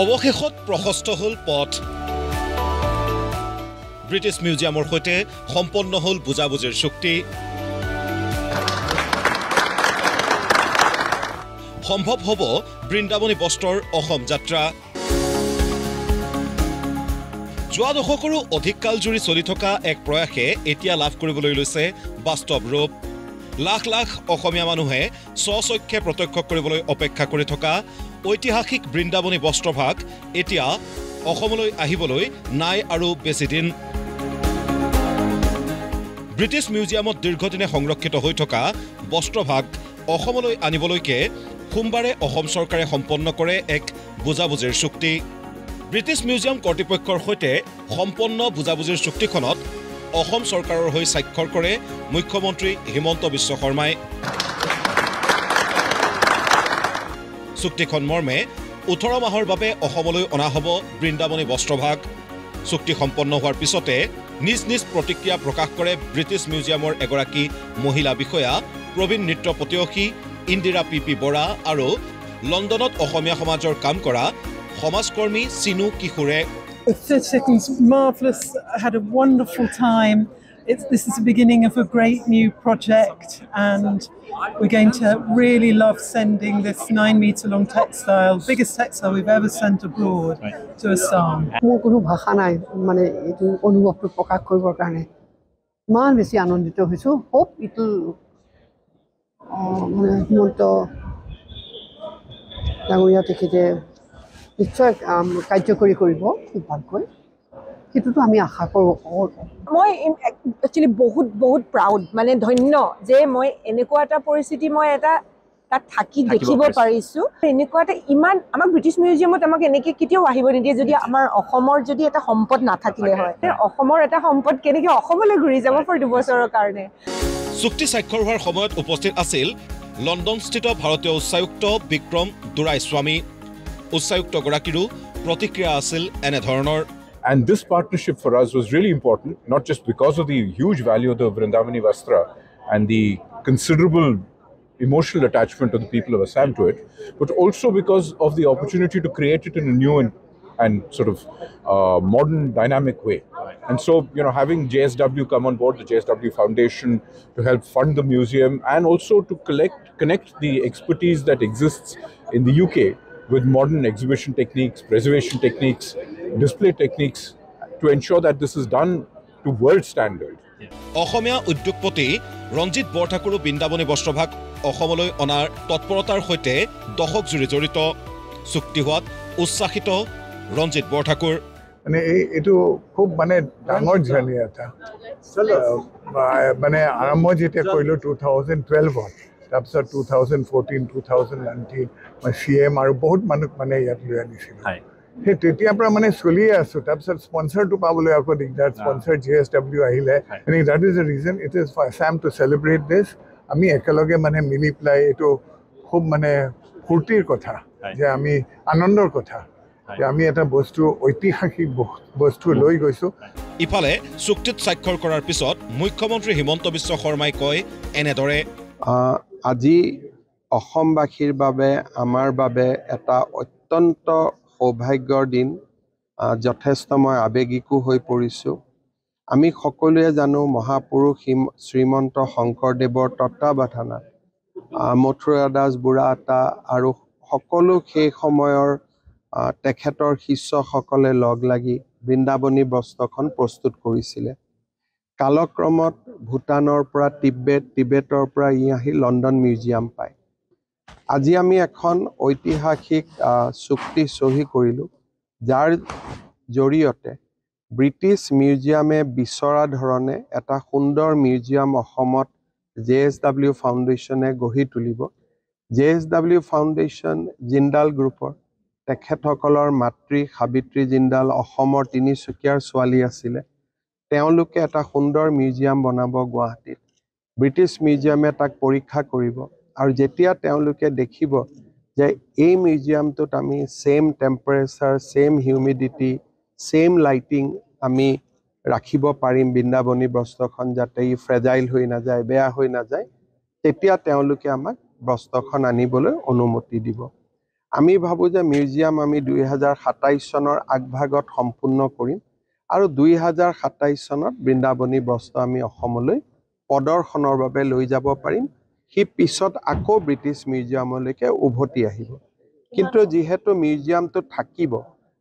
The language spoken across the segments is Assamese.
অৱশেষত প্ৰশস্ত হ'ল পথ ব্ৰিটিছ মিউজিয়ামৰ সৈতে সম্পন্ন হ'ল বুজাবুজিৰ চুক্তি সম্ভৱ হ'ব বৃন্দাবনী বস্ত্ৰৰ অসম যাত্ৰা যোৱা দশকৰো অধিক কাল জুৰি চলি থকা এক প্ৰয়াসে এতিয়া লাভ কৰিবলৈ লৈছে বাস্তৱ ৰূপ লাখ লাখ অসমীয়া মানুহে স্বচক্ষে প্ৰত্যক্ষ কৰিবলৈ অপেক্ষা কৰি থকা ঐতিহাসিক বৃন্দাবনী বস্ত্ৰভাগ এতিয়া অসমলৈ আহিবলৈ নাই আৰু বেছি দিন ব্ৰিটিছ মিউজিয়ামত দীৰ্ঘদিনে সংৰক্ষিত হৈ থকা বস্ত্ৰভাগ অসমলৈ আনিবলৈকে সোমবাৰে অসম চৰকাৰে সম্পন্ন কৰে এক বুজাবুজিৰ চুক্তি ব্ৰিটিছ মিউজিয়াম কৰ্তৃপক্ষৰ সৈতে সম্পন্ন বুজাবুজিৰ চুক্তিখনত অসম চৰকাৰৰ হৈ স্বাক্ষৰ কৰে মুখ্যমন্ত্ৰী হিমন্ত বিশ্ব শৰ্মাই চুক্তিখন মৰ্মে 18 মাহৰ বাবে অসমলৈ অনা হ'ব বৃন্দাবনী বস্ত্ৰভাগ চুক্তি সম্পন্ন হোৱাৰ পিছতে নিজ নিজ প্ৰতিক্ৰিয়া প্ৰকাশ কৰে ব্ৰিটিছ মিউজিয়ামৰ এগৰাকী মহিলা বিষয়া প্ৰবীণ নৃত্য প্ৰতিয়সী ইন্দিৰা পি বৰা আৰু লণ্ডনত অসমীয়া সমাজৰ কাম কৰা সমাজকৰ্মী চিনু কিশোৰে The 30 seconds, marvellous. I had a wonderful time. This is the beginning of a great new project, and we're going to really love sending this 9-meter long textile, biggest textile we've ever sent abroad, to Assam. মোৰ কোনো ভাষা নাই মানে এইটো অনুভৱটো প্ৰকাশ কৰিবৰ কাৰণে ইমান বেছি আনন্দিত হৈছোঁ হোপ ইটো মানে হিমন্ত ডাঙৰীয়া তেখেতে নিশ্চয় কাৰ্যকৰী কৰিব খুব ভালকৈ সেইটোতো আমি আশা কৰোঁ মই একচুৱেলি বহুত প্ৰাউড মানে ধন্য যে মই এনেকুৱা এটা পৰিস্থিতি মই এটা তাত থাকি দেখিব পাৰিছোঁ এনেকুৱা এটা ইমান আমাক ব্ৰিটিছ মিউজিয়ামত আমাক এনেকৈ কেতিয়াও আহিব নিদিয়ে যদি আমাৰ অসমৰ যদি এটা সম্পদ নাথাকিলে হয় অসমৰ এটা সম্পদ কেনেকৈ অসমলৈ ঘূৰি যাব 2 বছৰৰ কাৰণে চুক্তি স্বাক্ষৰ হোৱাৰ সময়ত উপস্থিত আছিল লণ্ডনস্থিত ভাৰতীয় উচ্চায়ুক্ত বিক্ৰম দুৰাইস্বামী উচ্চায়ুক্তগৰাকীৰো প্ৰতিক্ৰিয়া আছিল এনেধৰণৰ And this partnership for us was really important, not just because of the huge value of the Vrindavani Vastra and the considerable emotional attachment of the people of Assam to it, but also because of the opportunity to create it in a new and sort of modern, dynamic way. And so, having JSW come on board, the JSW Foundation, to help fund the museum and also to connect the expertise that exists in the UK with modern exhibition techniques, preservation techniques, display techniques to ensure that this is done to world standard. অসমীয়া উদ্যোগপতি ৰঞ্জিত বৰঠাকুৰো বৃন্দাবনী বস্ত্ৰভাগ অসমলৈ অনাৰ তৎপৰতাৰ সৈতে দশক জুৰি জড়িত চুক্তি হোৱাত উচ্ছ্বাসিত ৰঞ্জিত বৰঠাকুৰ মানে এইটো খুব মানে ডাঙৰ জাৰ্নি এটা মানে আৰম্ভ যেতিয়া কৰিলোঁ 2012ত তাৰপিছত 2014, 2019 মই CM আৰু বহুত মানুহ মানে ইয়াত লৈ আনিছিলোঁ সেই তেতিয়াৰ পৰা মানে চলিয়ে আছোঁ তাৰপিছত স্পনচাৰটো পাবলৈ আকৌ দিগদাৰ স্পনচাৰ JSW আহিলে and that is the reason it is for Assam to celebrate this আমি একেলগে মানে মিলি পেলাই এইটো খুব মানে ফূৰ্তিৰ কথা যে আমি আনন্দৰ কথা যে আমি এটা বস্তু ঐতিহাসিক বস্তু লৈ গৈছোঁ ইফালে চুক্তিত স্বাক্ষৰ কৰাৰ পিছত মুখ্যমন্ত্ৰী হিমন্ত বিশ্ব শৰ্মাই কয় এনেদৰে আজি অসমবাসীৰ বাবে আমাৰ বাবে এটা অত্যন্ত সৌভাগ্যৰ দিন যথেষ্ট মই আৱেগিকো হৈ পৰিছোঁ আমি সকলোৱে জানো মহাপুৰুষ শ্ৰীমন্ত শংকৰদেৱৰ তত্বাৱধানত মথুৰা দাস বুঢ়াতা আৰু সকলো সেই সময়ৰ তেখেতৰ শিষ্যসকলে লগ লাগি বৃন্দাবনী বস্ত্ৰখন প্ৰস্তুত কৰিছিলে কালক্ৰমত ভূটানৰ পৰা টিবেটৰ পৰা ই আহি লণ্ডন মিউজিয়াম পায় আজি আমি এখন ঐতিহাসিক চুক্তি চহী কৰিলোঁ যাৰ জৰিয়তে ব্ৰিটিছ মিউজিয়ামে বিচৰা ধৰণে এটা সুন্দৰ মিউজিয়াম অসমত JSW ফাউণ্ডেশ্যনে গঢ়ি তুলিব JSW ফাউণ্ডেশ্যন জিন্দাল গ্ৰুপৰ তেখেতসকলৰ মাতৃ সাবিত্ৰী জিন্দাল অসমৰ তিনিচুকীয়াৰ ছোৱালী আছিলে তেওঁলোকে এটা সুন্দৰ মিউজিয়াম বনাব গুৱাহাটীত ব্ৰিটিছ মিউজিয়ামে তাক পৰীক্ষা কৰিব আৰু যেতিয়া তেওঁলোকে দেখিব যে এই মিউজিয়ামটোত আমি same temperature same humidity same lighting আমি ৰাখিব পাৰিম বৃন্দাবনী বস্ত্ৰখন যাতে ই ফ্ৰেজাইল হৈ নাযায় বেয়া হৈ নাযায় তেতিয়া তেওঁলোকে আমাক বস্ত্ৰখন আনিবলৈ অনুমতি দিব আমি ভাবোঁ যে মিউজিয়াম আমি 2027 চনৰ আগভাগত সম্পূৰ্ণ কৰিম আৰু 2027 চনত বৃন্দাবনী বস্ত্ৰ আমি অসমলৈ প্ৰদৰ্শনৰ বাবে লৈ যাব পাৰিম সি পিছত আকৌ ব্ৰিটিছ মিউজিয়ামলৈকে উভতি আহিব কিন্তু যিহেতু মিউজিয়ামটো থাকিব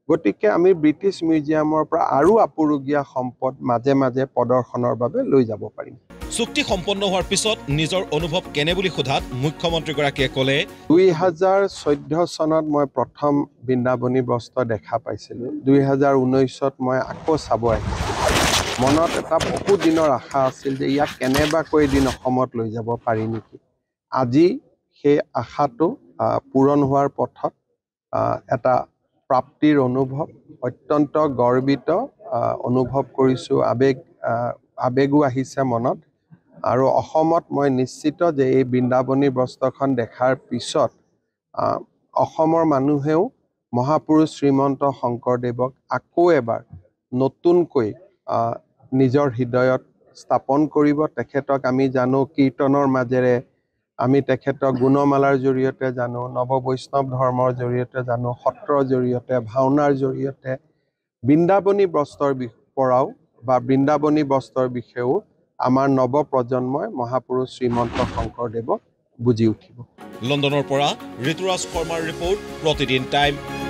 গতিকে আমি ব্ৰিটিছ মিউজিয়ামৰ পৰা আৰু আপুৰুগীয়া সম্পদ মাজে মাজে প্ৰদৰ্শনৰ বাবে লৈ যাব পাৰিম চুক্তি সম্পন্ন হোৱাৰ পিছত নিজৰ অনুভৱ কেনে বুলি সোধাত মুখ্যমন্ত্ৰীগৰাকীয়ে ক'লে 2014 চনত মই প্ৰথম বৃন্দাবনী বস্ত্ৰ দেখা পাইছিলোঁ 2019ত মই আকৌ চাব আহিছোঁ মনত এটা বহু দিনৰ আশা আছিল যে ইয়াক কেনেবাকৈ এদিন অসমত লৈ যাব পাৰি নেকি আজি সেই আশাটো পূৰণ হোৱাৰ পথত এটা প্ৰাপ্তিৰ অনুভৱ অত্যন্ত গৰ্বিত অনুভৱ কৰিছোঁ আবেগো আহিছে মনত আৰু অসমত মই নিশ্চিত যে এই বৃন্দাবনী বস্ত্ৰখন দেখাৰ পিছত অসমৰ মানুহেও মহাপুৰুষ শ্ৰীমন্ত শংকৰদেৱক আকৌ এবাৰ নতুনকৈ নিজৰ হৃদয়ত স্থাপন কৰিব তেখেতক আমি জানো কীৰ্তনৰ মাজেৰে আমি তেখেতক গুণমালাৰ জৰিয়তে জানো নৱ বৈষ্ণৱ ধৰ্মৰ জৰিয়তে জানো সত্ৰৰ জৰিয়তে ভাওনাৰ জৰিয়তে বৃন্দাবনী বস্ত্ৰৰ পৰাও বা বৃন্দাবনী বস্ত্ৰৰ বিষয়েও আমাৰ নৱ প্ৰজন্মই মহাপুৰুষ শ্ৰীমন্ত শংকৰদেৱক বুজি উঠিব লণ্ডনৰ পৰা ঋতুৰাজ শৰ্মাৰ ৰিপৰ্ট প্ৰতিদিন টাইম